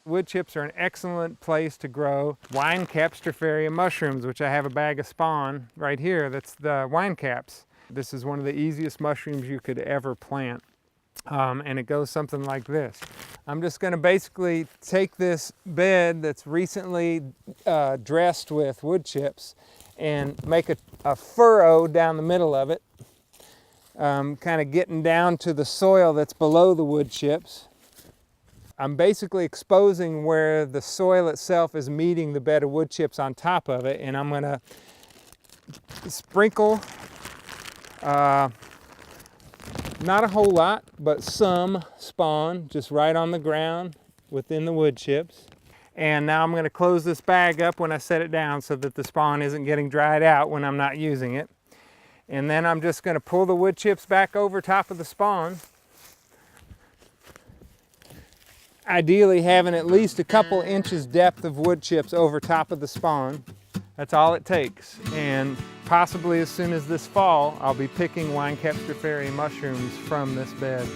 Wood chips are an excellent place to grow wine cap Stropharia mushrooms, which I have a bag of spawn right here. That's the wine caps. This is one of the easiest mushrooms you could ever plant. And it goes something like this. I'm just going to basically take this bed that's recently dressed with wood chips and make a furrow down the middle of it, kind of getting down to the soil that's below the wood chips. I'm basically exposing where the soil itself is meeting the bed of wood chips on top of it, and I'm going to sprinkle not a whole lot, but some spawn just right on the ground within the wood chips. And now I'm going to close this bag up when I set it down so that the spawn isn't getting dried out when I'm not using it. And then I'm just going to pull the wood chips back over top of the spawn. Ideally having at least a couple inches depth of wood chips over top of the spawn. That's all it takes. And possibly as soon as this fall, I'll be picking wine cap Stropharia mushrooms from this bed.